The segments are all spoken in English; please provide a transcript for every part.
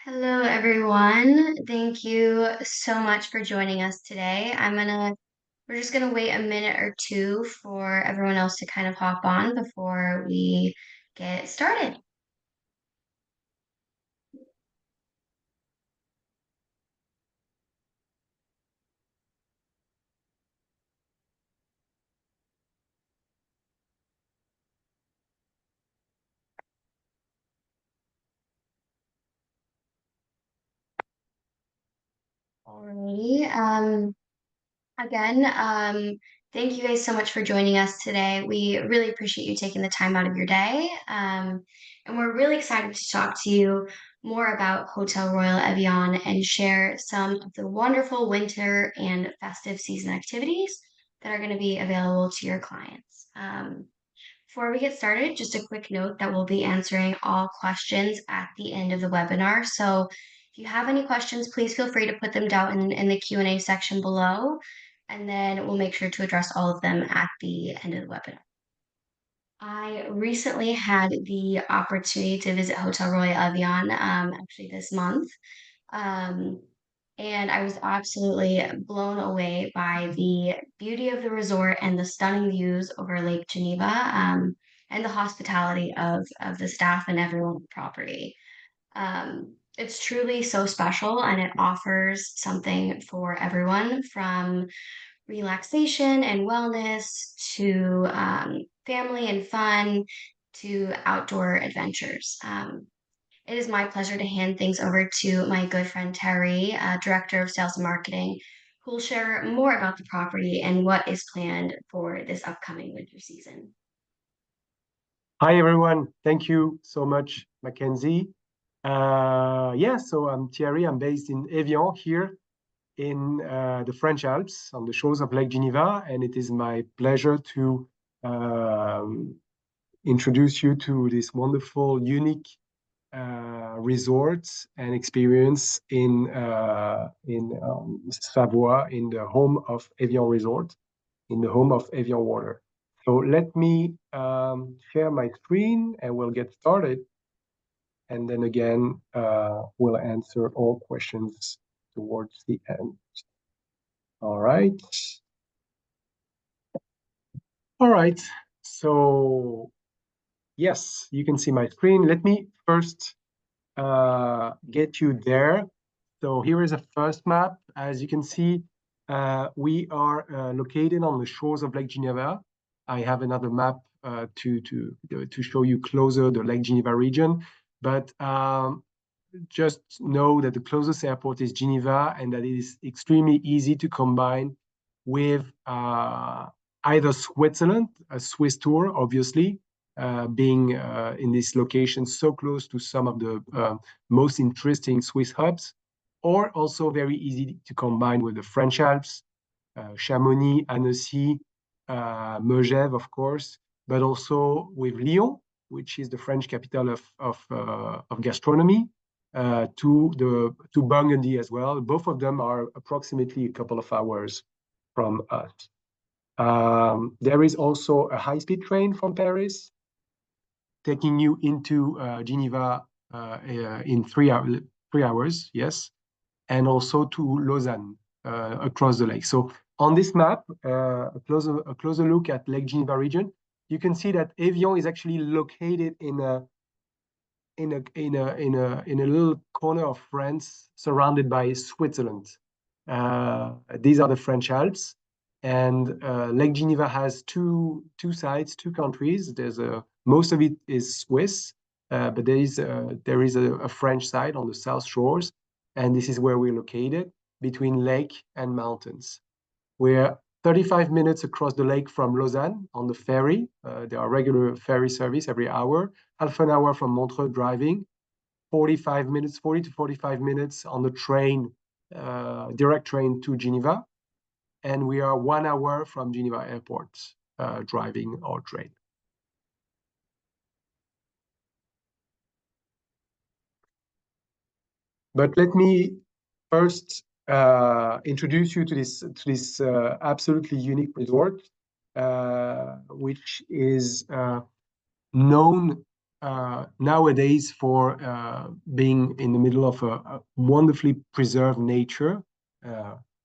Hello, everyone. Thank you so much for joining us today. We're just gonna wait a minute or two for everyone else to kind of hop on before we get started. Alrighty. Again, thank you guys so much for joining us today. We really appreciate you taking the time out of your day. And we're really excited to talk to you more about Hotel Royal Evian and share some of the wonderful winter and festive season activities that are going to be available to your clients. Before we get started, just a quick note that we'll be answering all questions at the end of the webinar. So if you have any questions, please feel free to put them down in the Q&A section below, and then we'll make sure to address all of them at the end of the webinar. I recently had the opportunity to visit Hotel Royal Evian actually this month. Um, and I was absolutely blown away by the beauty of the resort and the stunning views over Lake Geneva, and the hospitality of the staff and everyone on the property. It's truly so special and it offers something for everyone from relaxation and wellness to family and fun to outdoor adventures. It is my pleasure to hand things over to my good friend Terry, Director of Sales and Marketing, who will share more about the property and what is planned for this upcoming winter season. Hi, everyone. Thank you so much, Mackenzie. So I'm Thierry. I'm based in Evian here in the French Alps on the shores of Lake Geneva, and it is my pleasure to introduce you to this wonderful, unique resort and experience in Savoie, in the home of Evian Resort, in the home of Evian Water. So let me share my screen and we'll get started. And then again, we'll answer all questions towards the end. All right. All right. So yes, you can see my screen. Let me first get you there. So here is a first map. As you can see, we are located on the shores of Lake Geneva. I have another map to show you closer the Lake Geneva region, but just know that the closest airport is Geneva and that it is extremely easy to combine with either Switzerland, a Swiss tour, obviously, being in this location so close to some of the most interesting Swiss hubs, or also very easy to combine with the French Alps, Chamonix, Annecy, Megève, of course, but also with Lyon, which is the French capital of gastronomy, to Burgundy as well. Both of them are approximately a couple of hours from us. There is also a high-speed train from Paris taking you into Geneva in 3 hours, yes, and also to Lausanne across the lake. So on this map, a closer look at Lake Geneva region, you can see that Evian is actually located in a little corner of France, surrounded by Switzerland. These are the French Alps, and Lake Geneva has two sides, two countries. Most of it is Swiss, but there is a French side on the south shores, and this is where we're located, between lake and mountains. We're 35 minutes across the lake from Lausanne on the ferry. There are regular ferry service every hour, half an hour from Montreux driving, 40 to 45 minutes on the train, direct train to Geneva. And we are 1 hour from Geneva Airport, driving or train. But let me first introduce you to this absolutely unique resort, which is known nowadays for being in the middle of a wonderfully preserved nature.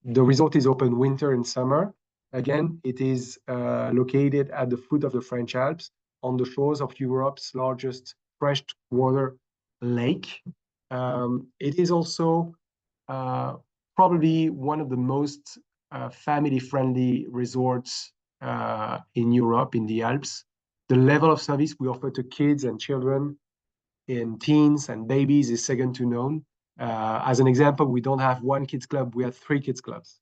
The resort is open winter and summer. Again, it is located at the foot of the French Alps on the shores of Europe's largest freshwater lake. It is also probably one of the most family-friendly resorts in Europe, in the Alps. The level of service we offer to kids and children and teens and babies is second to none. As an example, we don't have one kids club, we have 3 kids clubs.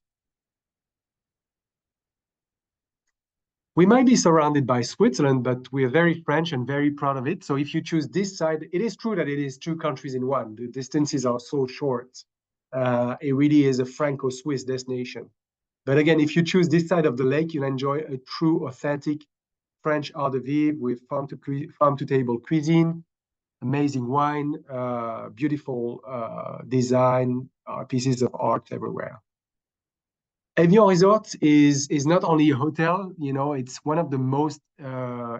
We might be surrounded by Switzerland, but we are very French and very proud of it. So if you choose this side, it is true that it is 2 countries in one. The distances are so short. It really is a Franco-Swiss destination. But again, if you choose this side of the lake, you'll enjoy a true, authentic French art de vivre with farm-to-table cuisine, amazing wine, beautiful design, pieces of art everywhere. Evian Resort is not only a hotel, you know, it's one of the most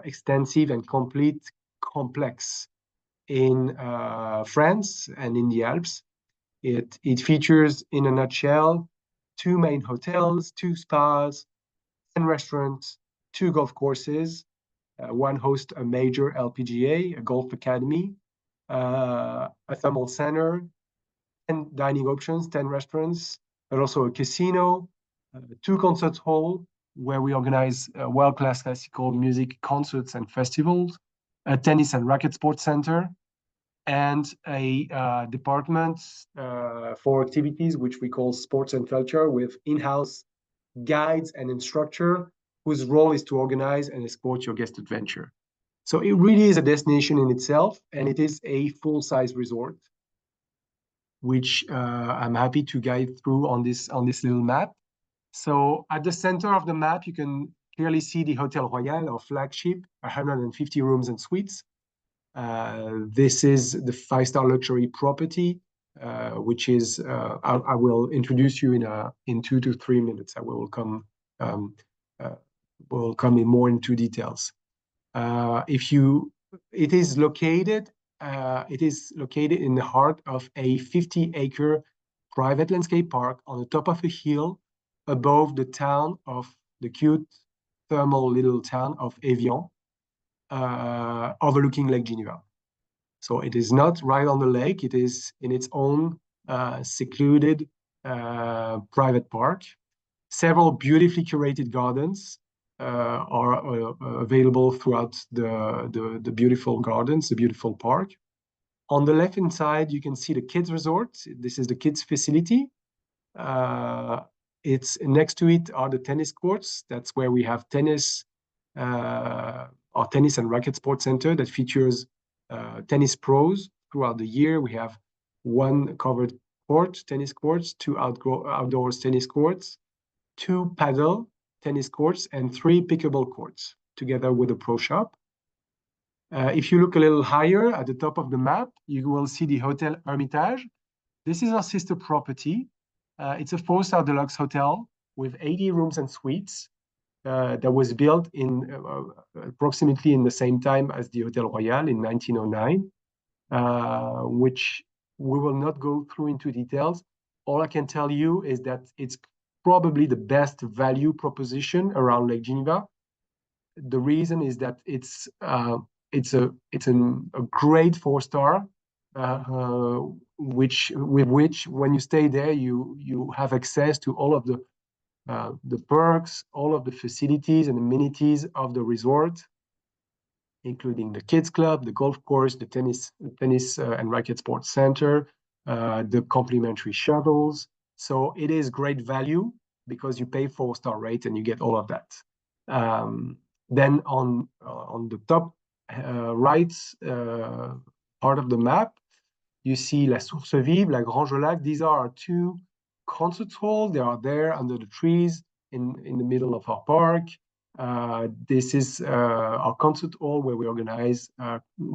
extensive and complete complex in France and in the Alps. It features, in a nutshell, 2 main hotels, 2 spas, 10 restaurants, 2 golf courses. One hosts a major LPGA, a golf academy, a thermal center, 10 dining options, 10 restaurants, but also a casino, 2 concert halls where we organize world-class classical music concerts and festivals, a tennis and racket sports center, and a department for activities which we call sports and culture, with in-house guides and instructor whose role is to organize and escort your guest adventure. So it really is a destination in itself, and it is a full-size resort, which I'm happy to guide through on this little map. So at the center of the map, you can clearly see the Hôtel Royal, our flagship, 150 rooms and suites. This is the 5-star luxury property, which is, I will introduce you in 2 to 3 minutes. I will come in more into details. It is located in the heart of a 50-acre private landscape park on the top of a hill above the town of the cute thermal little town of Evian, overlooking Lake Geneva. So it is not right on the lake. It is in its own secluded private park. Several beautifully curated gardens are available throughout the beautiful gardens, the beautiful park. On the left-hand side, you can see the kids resort. This is the kids facility. It's next to it are the tennis courts. That's where we have tennis, our tennis and racket sports center that features tennis pros throughout the year. We have 1 covered court, tennis courts, 2 outdoors tennis courts, 2 paddle tennis courts, and 3 pickleball courts, together with a pro shop. If you look a little higher at the top of the map, you will see the Hotel Hermitage. This is our sister property. It's a 4-star deluxe hotel with 80 rooms and suites that was built in approximately in the same time as the Hôtel Royal in 1909, which we will not go through into details. All I can tell you is that it's probably the best value proposition around Lake Geneva. The reason is that it's a great 4-star, which when you stay there, you have access to all of the perks, all of the facilities and amenities of the resort, including the kids club, the golf course, the tennis and racket sports center, the complimentary shuttles. So it is great value because you pay 4-star rate and you get all of that. Then on the top right part of the map, you see La Source Vive, La Grange au Lac. These are our 2 concert halls. They are there under the trees in the middle of our park. This is our concert hall where we organize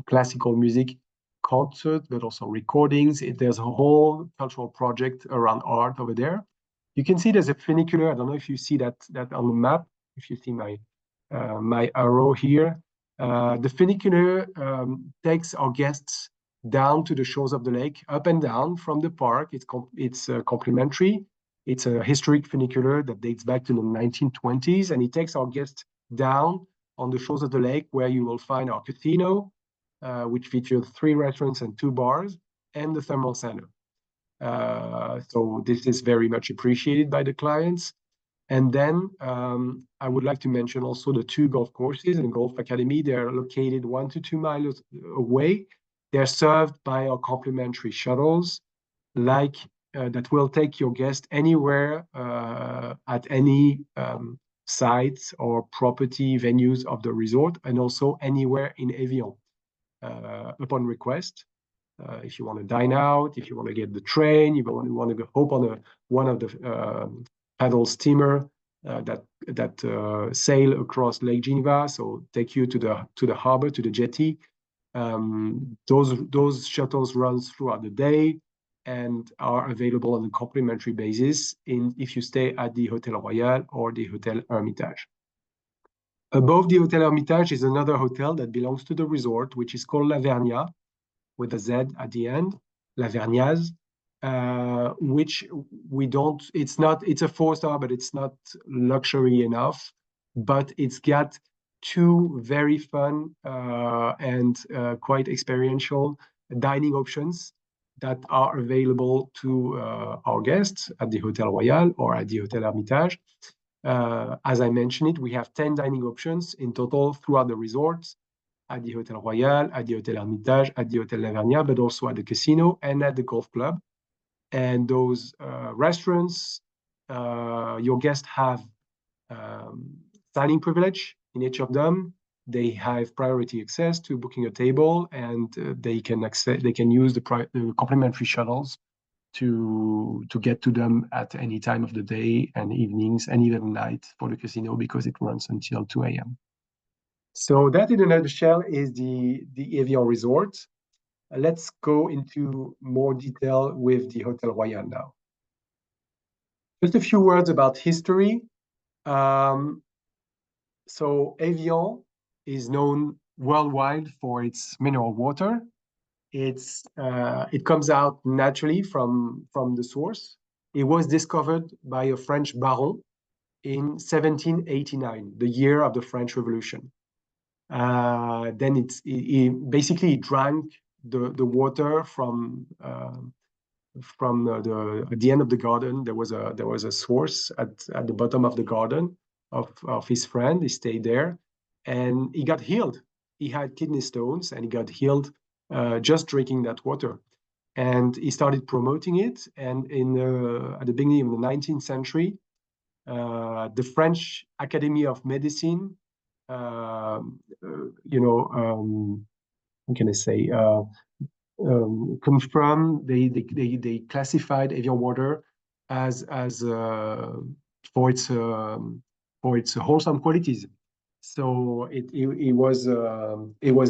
classical music concerts, but also recordings. There's a whole cultural project around art over there. You can see there's a funicular. I don't know if you see that on the map, if you see my arrow here. The funicular takes our guests down to the shores of the lake, up and down from the park. It's complimentary. It's a historic funicular that dates back to the 1920s, and it takes our guests down on the shores of the lake, where you will find our casino, which features 3 restaurants and 2 bars, and the thermal center. So this is very much appreciated by the clients. And then I would like to mention also the 2 golf courses and golf academy. They're located 1 to 2 miles away. They're served by our complimentary shuttles, like that will take your guest anywhere at any sites or property venues of the resort, and also anywhere in Evian upon request. If you want to dine out, if you want to get the train, you want to go hop on one of the paddle steamer that sail across Lake Geneva, so take you to the harbor, to the jetty. Those shuttles run throughout the day and are available on a complimentary basis if you stay at the Hôtel Royal or the Hôtel Hermitage. Above the Hôtel Hermitage is another hotel that belongs to the resort, which is called La Vernia, with a Z at the end, La Verniaz, which it's a 4-star, but it's not luxury enough. But it's got 2 very fun and quite experiential dining options that are available to our guests at the Hôtel Royal or at the Hôtel Hermitage. As I mentioned it, we have 10 dining options in total throughout the resort, at the Hôtel Royal, at the Hôtel Hermitage, at the Hôtel La Vernia, but also at the casino and at the golf club. And those restaurants, your guests have dining privilege in each of them. They have priority access to booking a table, and they can use the complimentary shuttles to get to them at any time of the day and evenings and even night for the casino, because it runs until 2 a.m. So that, in a nutshell, is the Evian Resort. Let's go into more detail with the Hôtel Royal now. Just a few words about history. So Evian is known worldwide for its mineral water. It comes out naturally from the source. It was discovered by a French baron in 1789, the year of the French Revolution. Then it basically drank the water from at the end of the garden. There was a source at the bottom of the garden of his friend. He stayed there, and he got healed. He had kidney stones, and he got healed just drinking that water. And he started promoting it. And at the beginning of the 19th century, the French Academy of Medicine, how can I say, confirmed, they classified Evian water as for its wholesome qualities. So it was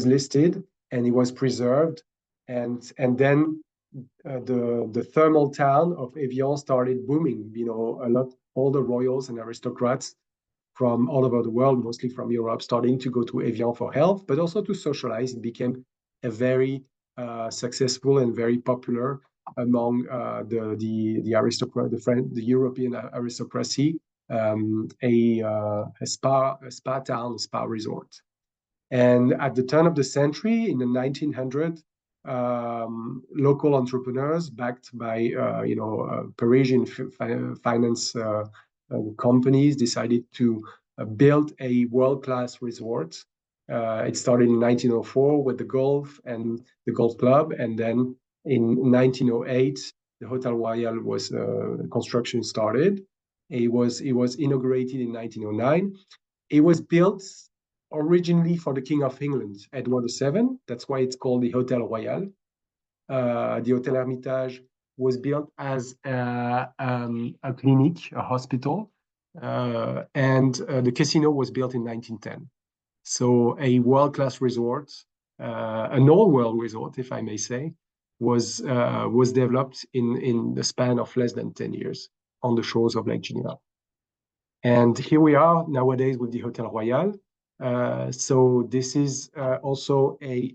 listed, and it was preserved, and then the thermal town of Evian started booming. All the royals and aristocrats from all over the world, mostly from Europe, starting to go to Evian for health, but also to socialize. It became a very successful and very popular among the aristocrat, the European aristocracy, a spa town, a spa resort. And at the turn of the century, in the 1900s, local entrepreneurs backed by Parisian finance companies decided to build a world-class resort. It started in 1904 with the golf and the golf club, and then in 1908 the Hôtel Royal was construction started. It was inaugurated in 1909. It was built originally for the King of England, Edward VII. That's why it's called the Hôtel Royal. The Hôtel Hermitage was built as a clinic, a hospital, and the casino was built in 1910. So a world-class resort, an all-world resort, if I may say, was developed in the span of less than 10 years on the shores of Lake Geneva. And here we are nowadays with the Hôtel Royal. So this is also a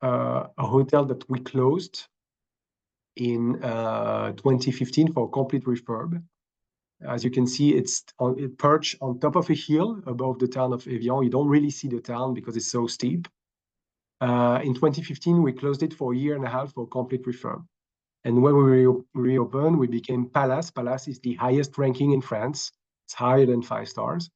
hotel that we closed in 2015 for a complete refurb. As you can see, it perched on top of a hill above the town of Evian. You don't really see the town because it's so steep. In 2015, we closed it for a year and a half for a complete refurb. And when we reopened, we became Palace. Palace is the highest ranking in France. It's higher than 5 stars.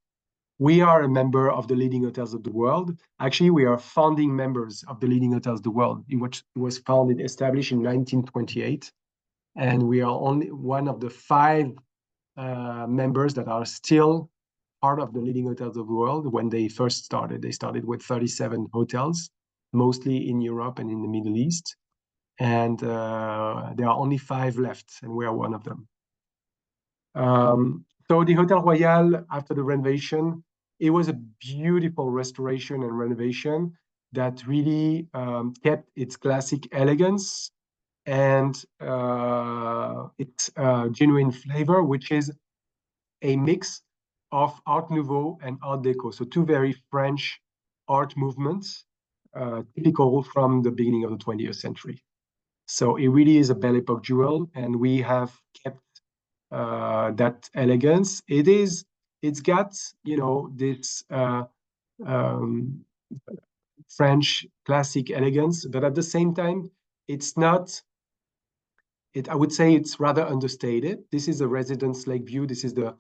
We are a member of the leading hotels of the world. Actually, we are founding members of the leading hotels of the world, which was established in 1928. And we are only one of the 5 members that are still part of the leading hotels of the world. When they first started, they started with 37 hotels, mostly in Europe and in the Middle East. And there are only 5 left, and we are one of them. So the Hotel Royal, after the renovation, it was a beautiful restoration and renovation that really kept its classic elegance and its genuine flavor, which is a mix of Art Nouveau and Art Deco. So 2 very French art movements, typical from the beginning of the 20th century. So it really is a Belle Epoque jewel, and we have kept that elegance. It's got, this French classic elegance, but at the same time, it's not. I would say it's rather understated. This is a residence lake view. This is the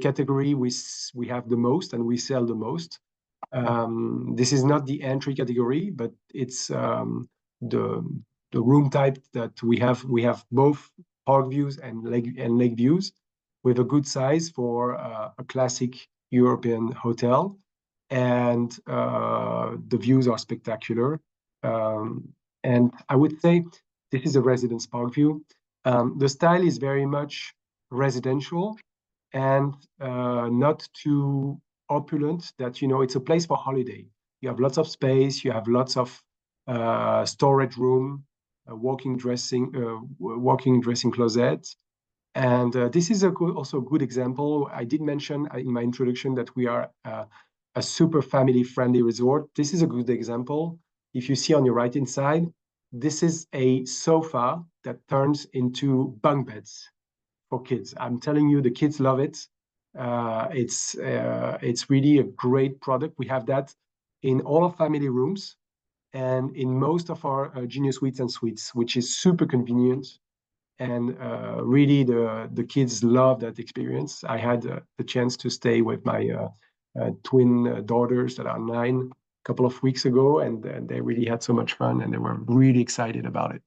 category we have the most and we sell the most. This is not the entry category, but it's the room type that we have. We have both park views and lake views, with a good size for a classic European hotel, and the views are spectacular. And I would say this is a residence park view. The style is very much residential and not too opulent, that it's a place for holiday. You have lots of space, you have lots of storage room, walking dressing closet. And this is also a good example. I did mention in my introduction that we are a super family friendly resort. This is a good example. If you see on your right hand side, this is a sofa that turns into bunk beds for kids. I'm telling you, the kids love it. It's really a great product. We have that in all of family rooms and in most of our junior suites and suites, which is super convenient. And really, the kids love that experience. I had the chance to stay with my twin daughters that are 9 a couple of weeks ago, and they really had so much fun, and they were really excited about it.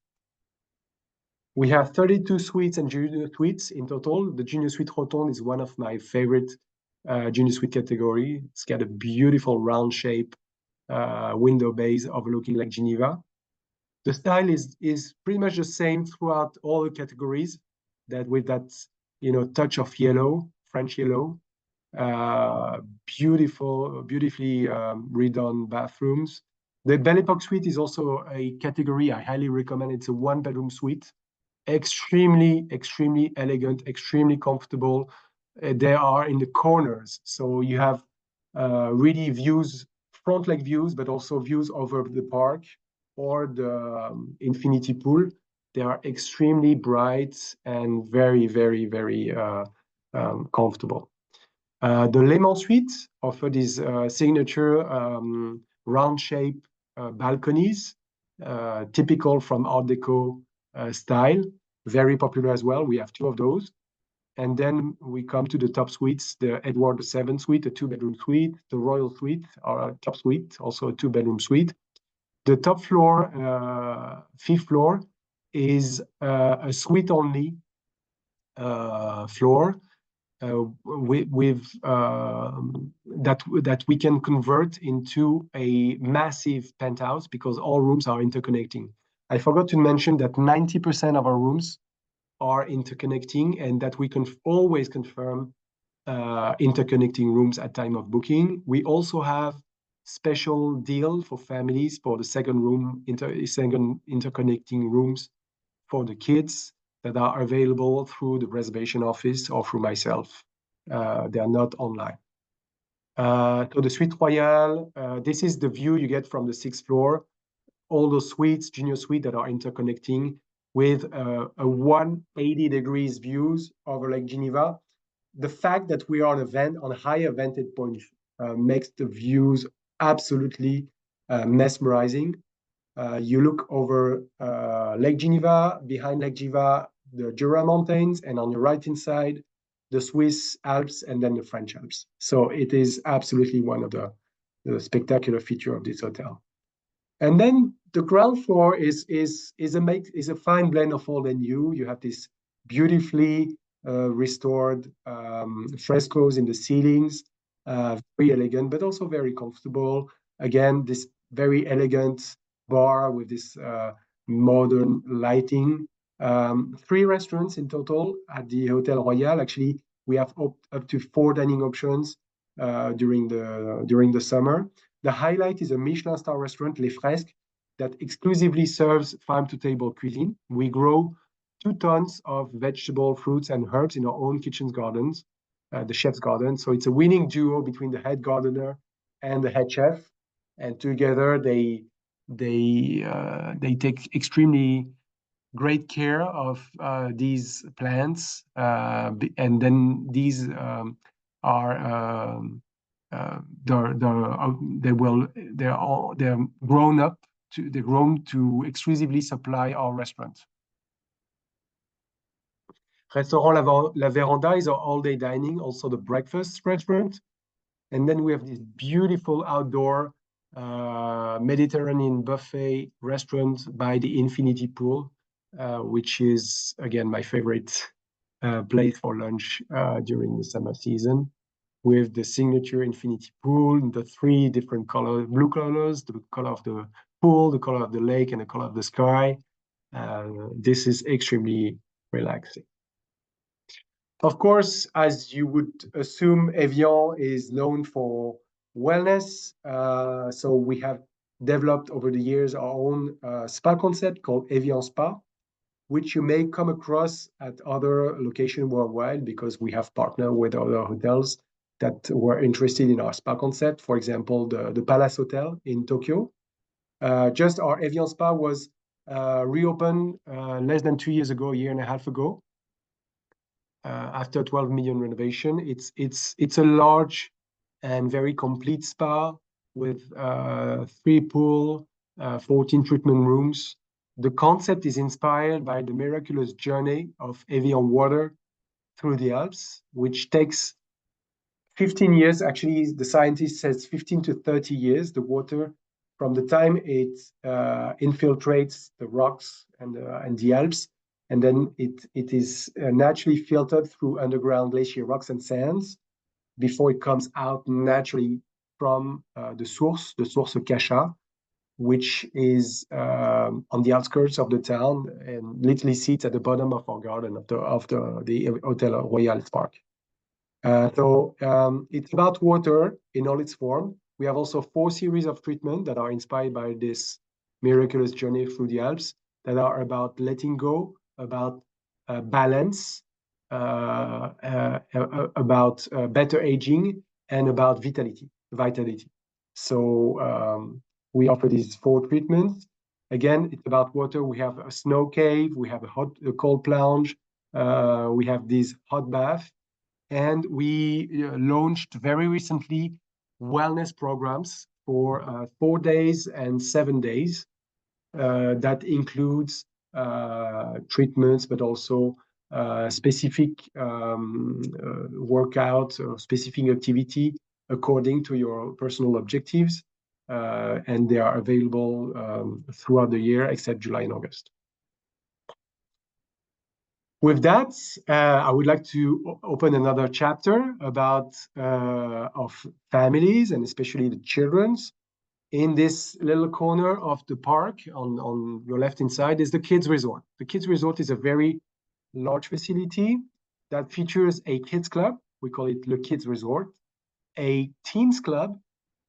We have 32 suites and junior suites in total. The junior suite Rotonde is one of my favorite junior suite category. It's got a beautiful round shape, window base overlooking Lake Geneva. The style is pretty much the same throughout all the categories, that with that touch of yellow, French yellow, beautifully redone bathrooms. The Belle Epoque suite is also a category I highly recommend. It's a 1-bedroom suite, extremely elegant, extremely comfortable. They are in the corners, so you have really views, front lake views, but also views over the park or the infinity pool. They are extremely bright and very comfortable. The Le Mans suite offer these signature round shape balconies, typical from Art Deco style, very popular as well. We have 2 of those. And then we come to the top suites, the Edward VII suite, a 2-bedroom suite, the Royal suite, our top suite, also a 2-bedroom suite. The top floor, 5th floor, is a suite only floor with that we can convert into a massive penthouse because all rooms are interconnecting. I forgot to mention that 90% of our rooms are interconnecting, and that we can always confirm interconnecting rooms at time of booking. We also have special deal for families for the second interconnecting rooms for the kids that are available through the reservation office or through myself. They are not online. So the Suite Royale, this is the view you get from the sixth floor. All those suites, junior suites that are interconnecting with a 180 degrees views over Lake Geneva. The fact that we are on a higher vantage point makes the views absolutely mesmerizing. You look over Lake Geneva, behind Lake Geneva, the Jura Mountains, and on the right-hand side, the Swiss Alps and then the French Alps. So it is absolutely one of the spectacular feature of this hotel. And then the ground floor is a fine blend of old and new. You have this beautifully restored frescoes in the ceilings, very elegant, but also very comfortable. Again, this very elegant bar with this modern lighting. Three restaurants in total at the Hotel Royal. Actually, we have up to 4 dining options during the summer. The highlight is a Michelin-Star restaurant, Les Fresques, that exclusively serves farm-to-table cuisine. We grow 2 tons of vegetable, fruits, and herbs in our own kitchen gardens, the chef's garden. So it's a winning duo between the head gardener and the head chef, and together they take extremely great care of these plants, and then these are they're grown up they're grown to exclusively supply our restaurant. Restaurant La Véranda is our all-day dining, also the breakfast restaurant. And then we have this beautiful outdoor Mediterranean buffet restaurant by the Infinity Pool, which is, again, my favorite place for lunch during the summer season, with the signature Infinity Pool, the 3 different colors, blue colors, the color of the pool, the color of the lake, and the color of the sky. This is extremely relaxing. Of course, as you would assume, Evian is known for wellness. So we have developed over the years our own spa concept called Evian Spa, which you may come across at other locations worldwide because we have partnered with other hotels that were interested in our spa concept. For example, the Palace Hotel in Tokyo. Just our Evian Spa was reopened less than 2 years ago, a year and a half ago. After 12 million renovation. It's a large and very complete spa with 3 pool, 14 treatment rooms. The concept is inspired by the miraculous journey of Evian water through the Alps, which takes 15 years. Actually, the scientist says 15 to 30 years, the water, from the time it infiltrates the rocks and the Alps, and then it is naturally filtered through underground glacier rocks and sands before it comes out naturally from the source Cachat, which is on the outskirts of the town and literally sits at the bottom of our garden of the Hotel Royal Park. It's about water in all its form. We have also 4 series of treatment that are inspired by this miraculous journey through the Alps, that are about letting go, about balance, about better aging, and about vitality. So we offer these 4 treatments. Again, it's about water. We have a snow cave, we have a cold plunge, we have this hot bath, and we launched very recently wellness programs for 4 days and 7 days. That includes treatments, but also specific workout or specific activity according to your personal objectives. And they are available throughout the year, except July and August. With that, I would like to open another chapter about of families and especially the children's. In this little corner of the park on your left-hand side is the Kids Resort. The Kids Resort is a very large facility that features a kids club. We call it Le Kids Resort. A teens club.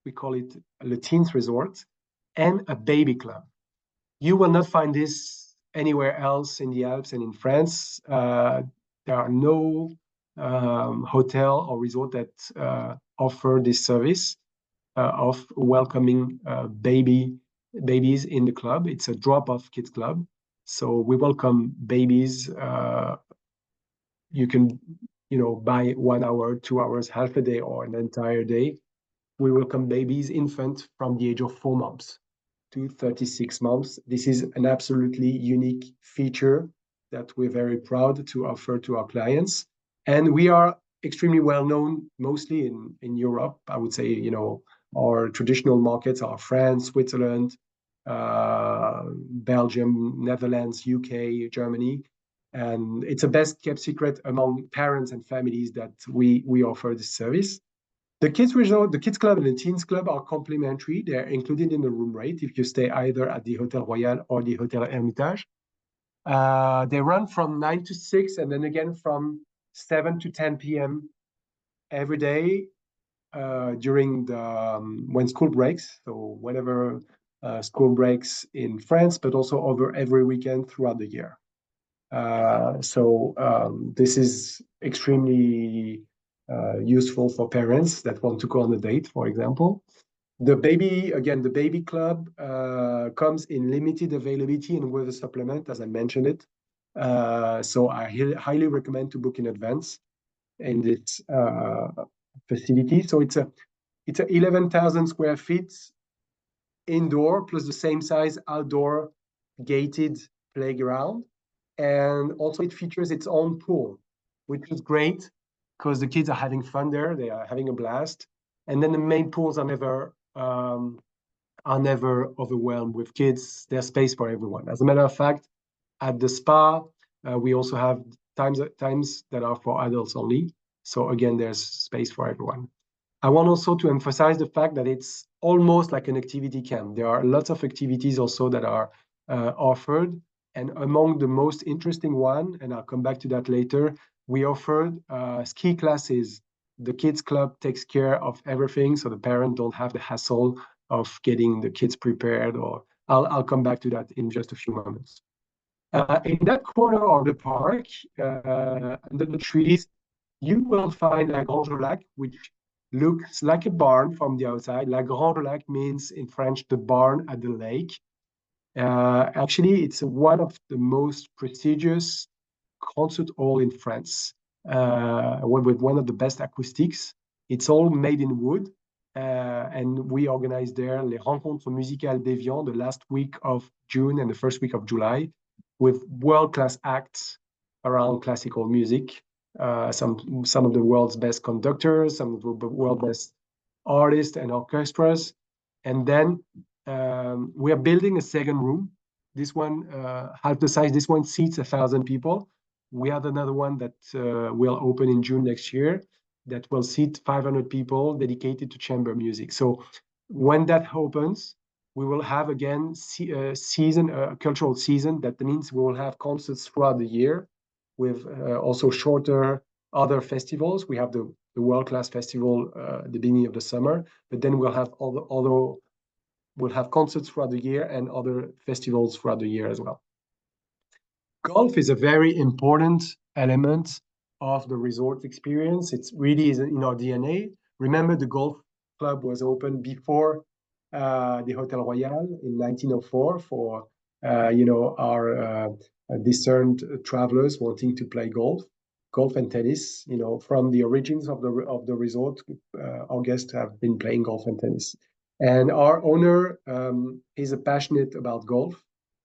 We call it Le Teens Resort. And a baby club. You will not find this anywhere else in the Alps and in France. There are no hotel or resort that offer this service of welcoming babies in the club. It's a drop-off kids club. So we welcome babies. You can, buy 1 hour, 2 hours, half a day, or an entire day. We welcome babies, infant from the age of 4 months to 36 months. This is an absolutely unique feature that we're very proud to offer to our clients. And we are extremely well known, mostly in Europe. I would say, our traditional markets are France, Switzerland, Belgium, Netherlands, UK, Germany. And it's a best kept secret among parents and families that we offer this service. The kids resort, the kids club and the teens club are complimentary. They're included in the room rate if you stay either at the Hotel Royal or the Hotel Hermitage. They run from 9 to 6 and then again from 7 to 10 p.m. every day during when school breaks. So whenever school breaks in France, but also over every weekend throughout the year. This is extremely useful for parents that want to go on a date, for example. The baby club comes in limited availability and with a supplement, as I mentioned it. So I highly recommend to book in advance in this facility. So it's a 11,000 square feet indoor plus the same size outdoor gated playground. And also it features its own pool, which is great because the kids are having fun there. They are having a blast. And then the main pools are never overwhelmed with kids. There's space for everyone. As a matter of fact, at the spa, we also have times that are for adults only. So again, there's space for everyone. I want also to emphasize the fact that it's almost like an activity camp. There are lots of activities also that are offered. And among the most interesting one, and I'll come back to that later, we offered ski classes. The kids club takes care of everything, so the parents don't have the hassle of getting the kids prepared. Or I'll come back to that in just a few moments. In that corner of the park, under the trees, you will find La Grange Lac, which looks like a barn from the outside. La Grande Lac means in French the barn at the lake. Actually, it's one of the most prestigious concert hall in France, with one of the best acoustics. It's all made in wood, and we organize there Les Rencontres Musicales d'Evian the last week of June and the first week of July, with world-class acts around classical music. Some of the world's best conductors, some of the world's best artists and orchestras. And then we are building a second room. This one, half the size, this one seats 1,000 people. We have another one that will open in June next year that will seat 500 people dedicated to chamber music. So when that opens, we will have again a cultural season. That means we will have concerts throughout the year with also shorter other festivals. We have the world-class festival at the beginning of the summer, but then we'll have we'll have concerts throughout the year and other festivals throughout the year as well. Golf is a very important element of the resort experience. It's really in our DNA. Remember, the golf club was opened before the Hotel Royal in 1904 for our discerned travelers wanting to play golf and tennis. From the origins of the resort, our guests have been playing golf and tennis. And our owner is passionate about golf.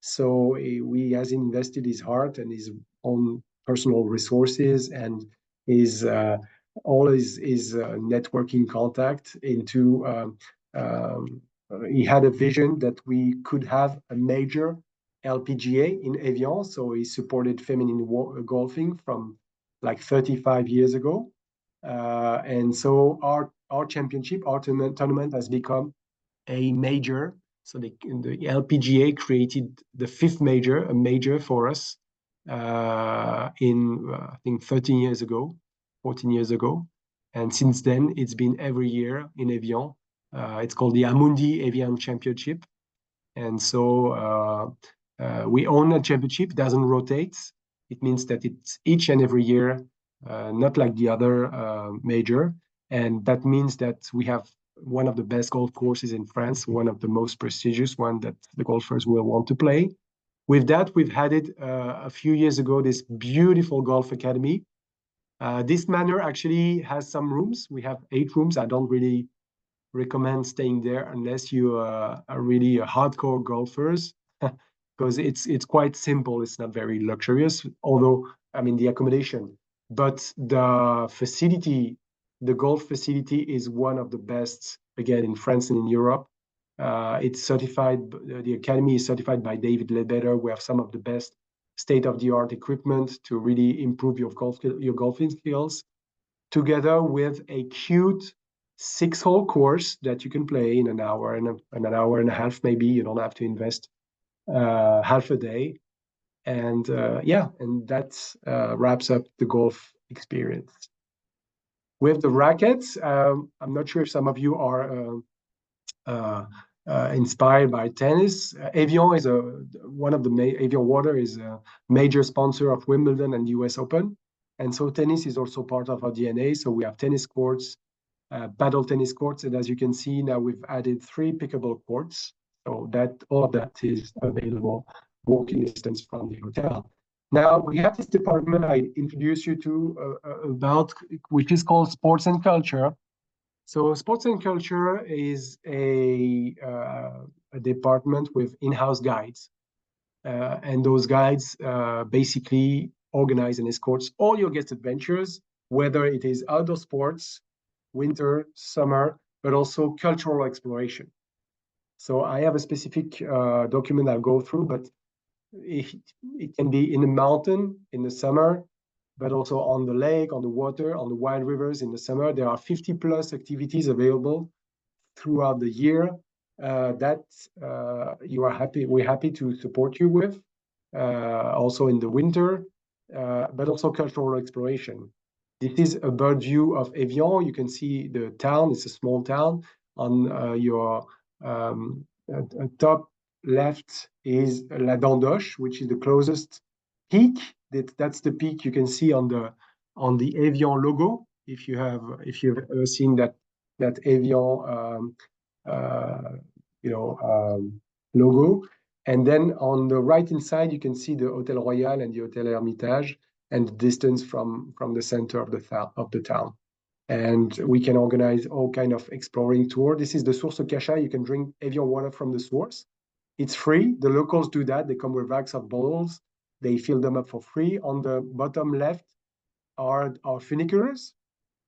So he has invested his heart and his own personal resources and all his networking contact into. He had a vision that we could have a major LPGA in Evian. So he supported feminine golfing from like 35 years ago. And so our championship, our tournament has become a major. So the LPGA created the fifth major, a major for us in, I think, 13 years ago, 14 years ago. And since then, it's been every year in Evian. It's called the Amundi Evian Championship. And so we own a championship, it doesn't rotate. It means that it's each and every year not like the other major. And that means that we have one of the best golf courses in France, one of the most prestigious one that the golfers will want to play. With that, we've added a few years ago this beautiful golf academy. This manor actually has some rooms. We have 8 rooms. I don't really recommend staying there unless you are really a hardcore golfers, because it's quite simple. It's not very luxurious, although I mean the accommodation, but the facility, the golf facility is one of the best again in France and in Europe. It's certified. The academy is certified by David Lebetter. We have some of the best state-of-the-art equipment to really improve your golfing skills, together with a cute 6-hole course that you can play in an hour and an hour and a half. Maybe you don't have to invest half a day, and yeah, and that wraps up the golf experience. With the rackets, I'm not sure if some of you are inspired by tennis. Evian is one of the Evian Water is a major sponsor of Wimbledon and US Open, and so tennis is also part of our DNA. So we have tennis courts, paddle tennis courts, and as you can see now, we've added 3 pickleball courts. So that all of that is available walking distance from the hotel. Now we have this department I introduced you to about, which is called Sports and Culture. So sports and culture is a department with in-house guides. And those guides basically organize and escorts all your guest adventures, whether it is outdoor sports, winter, summer, but also cultural exploration. So I have a specific document I'll go through, but it can be in the mountain in the summer, but also on the lake, on the water, on the wild rivers in the summer. There are 50 plus activities available throughout the year that we're happy to support you with. Also in the winter, but also cultural exploration. This is a bird view of Evian. You can see the town. It's a small town. On your top left is La Dandoche, which is the closest peak. That's the peak you can see on the Evian logo. If you've ever seen that Evian logo. And then on the right hand side, you can see the Hôtel Royal and the Hôtel Hermitage, and the distance from the center of the town. And we can organize all kind of exploring tour. This is the Source Cacha. You can drink Evian water from the source. It's free. The locals do that. They come with racks of bottles. They fill them up for free. On the bottom left are funiculars.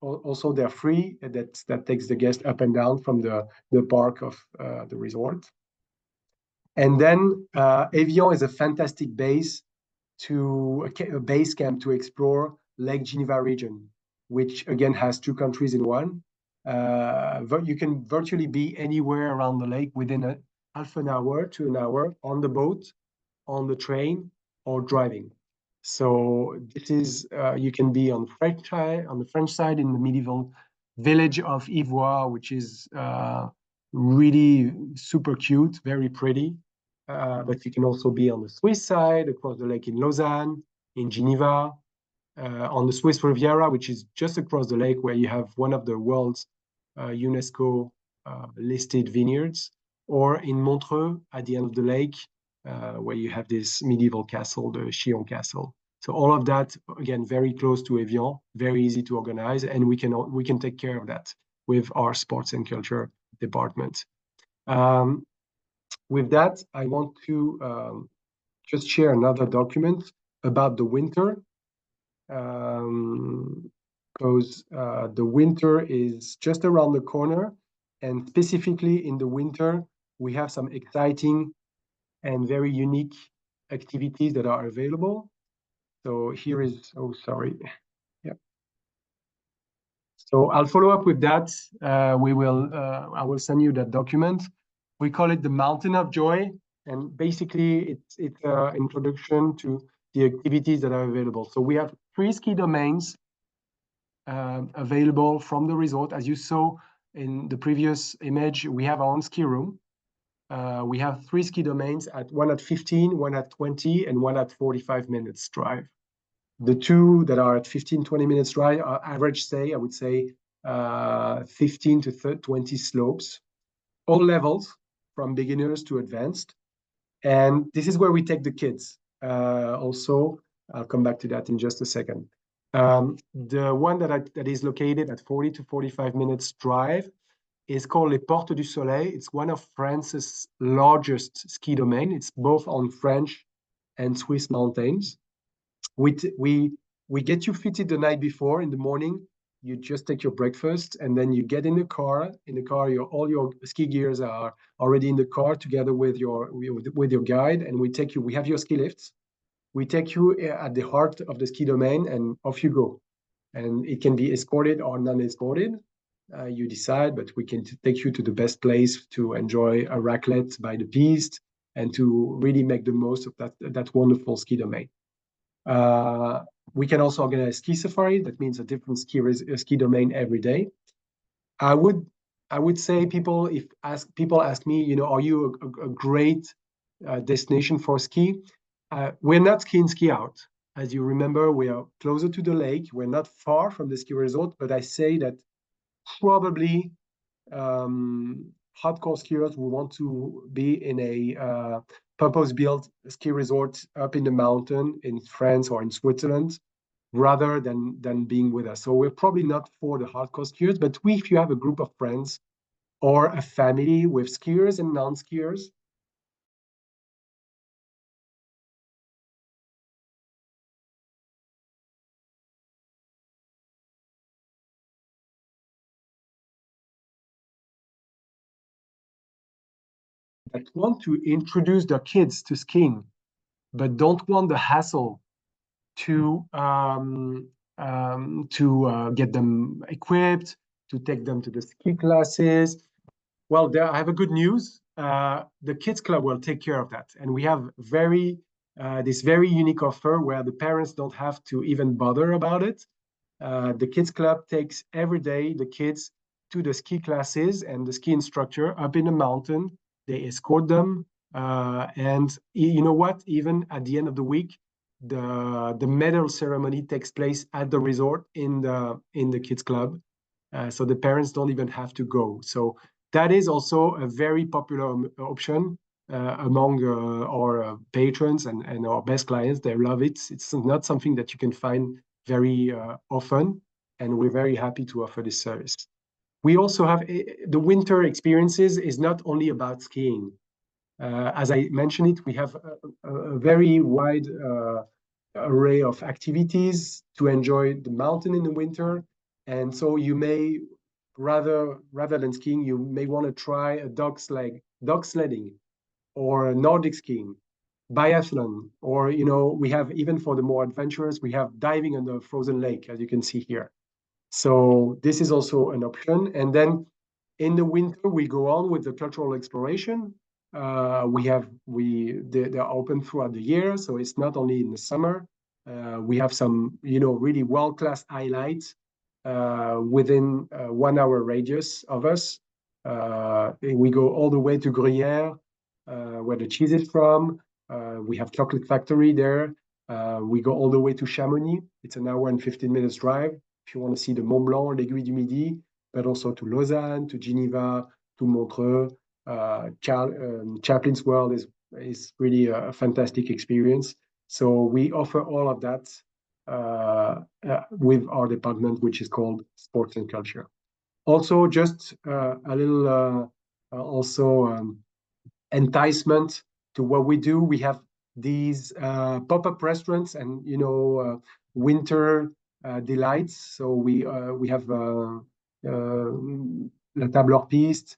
Also, they're free. That takes the guest up and down from the park of the resort. And then Evian is a fantastic base a base camp to explore Lake Geneva region, which again has 2 countries in one. You can virtually be anywhere around the lake within a half an hour to an hour on the boat, on the train, or driving. So this is you can be on the French side in the medieval village of Ivoire, which is really super cute, very pretty. But you can also be on the Swiss side, across the lake in Lausanne, in Geneva, on the Swiss Riviera, which is just across the lake, where you have one of the world's UNESCO listed vineyards, or in Montreux at the end of the lake, where you have this medieval castle, the Chillon Castle. So all of that, again, very close to Evian, very easy to organize, and we can take care of that with our sports and culture department. With that, I want to just share another document about the winter, because the winter is just around the corner, and specifically in the winter, we have some exciting and very unique activities that are available. So here is, oh, sorry. Yeah. So I'll follow up with that. I will send you that document. We call it the Mountain of Joy. And basically it's an introduction to the activities that are available. So we have 3 ski domains available from the resort. As you saw in the previous image, we have our own ski room. We have 3 ski domains, one at 15, one at 20, and one at 45 minutes drive. The two that are at 15, 20 minutes drive, average stay, I would say 15 to 20 slopes, all levels from beginners to advanced. And this is where we take the kids. Also, I'll come back to that in just a second. The one that is located at 40 to 45 minutes drive is called Les Portes du Soleil. It's one of France's largest ski domain. It's both on French and Swiss mountains. We get you fitted the night before in the morning. You just take your breakfast and then you get in the car. In the car, all your ski gears are already in the car together with your guide, and we take you. We have your ski lifts. We take you at the heart of the ski domain, and off you go. And it can be escorted or non-escorted. You decide, but we can take you to the best place to enjoy a raclette by the piste and to really make the most of that wonderful ski domain. We can also organize ski safari. That means a different ski domain every day. I would say people ask me, are you a great destination for ski? We're not ski in, ski out. As you remember, we are closer to the lake. We're not far from the ski resort, but I say that probably hardcore skiers who want to be in a purpose-built ski resort up in the mountain in France or in Switzerland, rather than being with us. So we're probably not for the hardcore skiers, but if you have a group of friends or a family with skiers and non-skiers, that want to introduce their kids to skiing, but don't want the hassle to get them equipped, to take them to the ski classes. Well, I have a good news. The Kids Club will take care of that. And we have this very unique offer where the parents don't have to even bother about it. The Kids Club takes every day the kids to the ski classes and the ski instructor up in the mountain. They escort them. And you know what? Even at the end of the week, the medal ceremony takes place at the resort in the Kids Club. So the parents don't even have to go. So that is also a very popular option among our patrons and our best clients. They love it. It's not something that you can find very often, and we're very happy to offer this service. We also have the winter experiences is not only about skiing. As I mentioned it, we have a very wide array of activities to enjoy the mountain in the winter. And so you may, rather than skiing, you may want to try a dog sledding, or Nordic skiing, biathlon, or, we have, even for the more adventurous, we have diving in the frozen lake, as you can see here. So this is also an option. And then in the winter, we go on with the cultural exploration. They're open throughout the year, so it's not only in the summer. We have some, really world-class highlights within 1 hour radius of us. We go all the way to Gruyère, where the cheese is from. We have chocolate factory there. We go all the way to Chamonix. It's an hour and 15 minutes drive. If you want to see the Mont Blanc, l'Aiguille du Midi, but also to Lausanne, to Geneva, to Montreux. Chaplin's World is really a fantastic experience. So we offer all of that with our department, which is called Sports and Culture. Also, just a little enticement to what we do. We have these pop-up restaurants and winter delights. So we have La Table Hors Piste,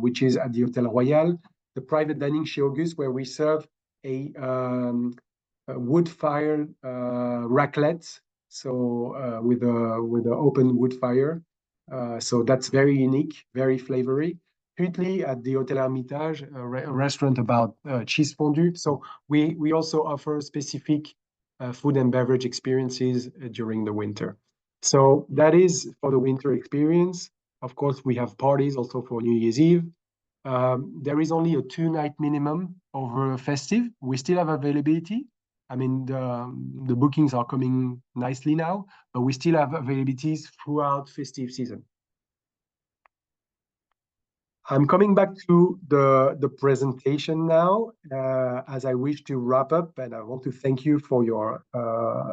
which is at the Hôtel Royal, the private dining chez Auguste, where we serve a wood-fired raclette, so with an open wood fire. So that's very unique, very flavory. Putli at the Hôtel Hermitage, a restaurant about cheese fondue. So we also offer specific food and beverage experiences during the winter. So that is for the winter experience. Of course, we have parties also for New Year's Eve. There is only a 2-night minimum over festive. We still have availability I mean, the bookings are coming nicely now, but we still have availabilities throughout festive season. I'm coming back to the presentation now, as I wish to wrap up, and I want to thank you for your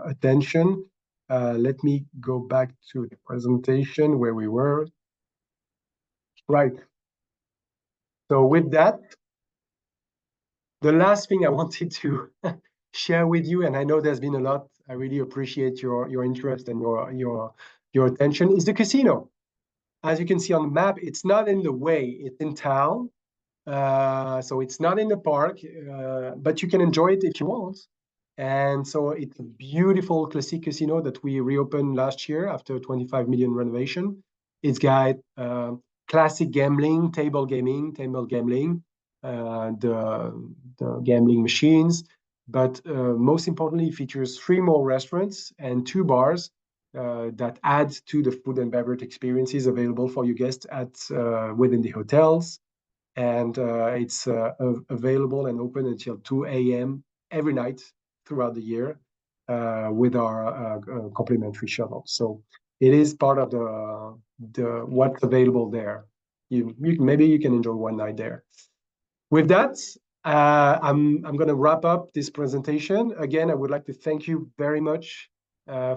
attention. Let me go back to the presentation where we were. Right. So with that, the last thing I wanted to share with you, and I know there's been a lot, I really appreciate your interest and your attention, is the casino. As you can see on the map, it's not in the way, it's in town. So it's not in the park, but you can enjoy it if you want. And so it's a beautiful classic casino that we reopened last year after 25 million renovation. It's got classic gambling, table gambling, the gambling machines. But most importantly, it features 3 more restaurants and 2 bars that add to the food and beverage experiences available for you guests at within the hotels. And it's available and open until 2 a.m. every night throughout the year with our complimentary shuttle. So it is part of the what's available there. Maybe you can enjoy one night there. With that, I'm going to wrap up this presentation. Again, I would like to thank you very much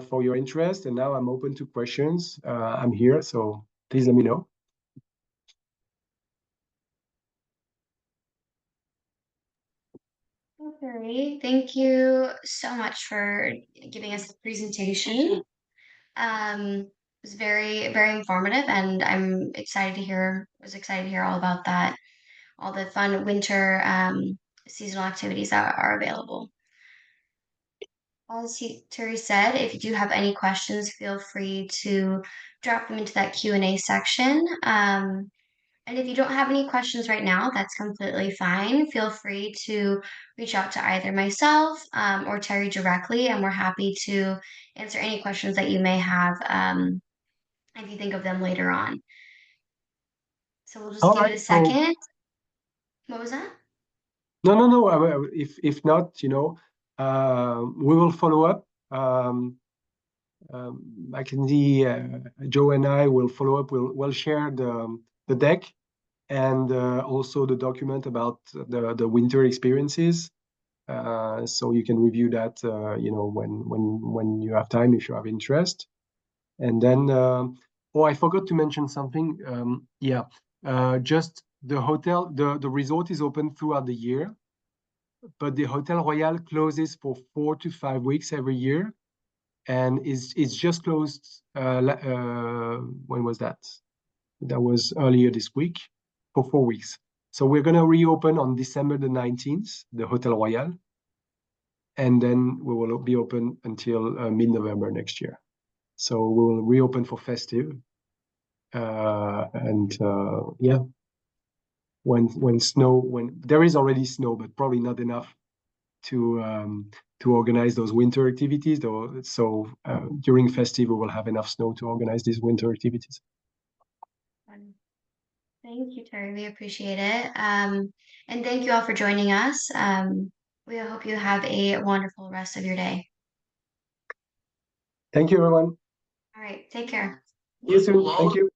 for your interest. And now I'm open to questions. I'm here, so please let me know. Okay, thank you so much for giving us the presentation. It was very, very informative, and was excited to hear all about that, all the fun winter seasonal activities that are available. As Terry said, if you do have any questions, feel free to drop them into that Q&A section. And if you don't have any questions right now, that's completely fine. Feel free to reach out to either myself or Terry directly, and we're happy to answer any questions that you may have if you think of them later on. So we'll just All give it right, a so second. What was that? no. If not, we will follow up. Mackenzie, Joe, and I will follow up. We'll share the deck and also the document about the winter experiences. So you can review that, when you have time, if you have interest. And then, oh, I forgot to mention something. Just the hotel, the resort is open throughout the year, but the Hôtel Royal closes for 4 to 5 weeks every year, and it's just closed. When was that? That was earlier this week for 4 weeks. So we're gonna reopen on December the 19th, the Hôtel Royal, and then we will be open until mid-November next year. So we will reopen for festive, and yeah, when there is already snow, but probably not enough to organize those winter activities. Though, so during festive we will have enough snow to organize these winter activities. Thank you, Terry. We appreciate it. And thank you all for joining us. We hope you have a wonderful rest of your day. Thank you, everyone. All right, take care. See you soon. Thank you.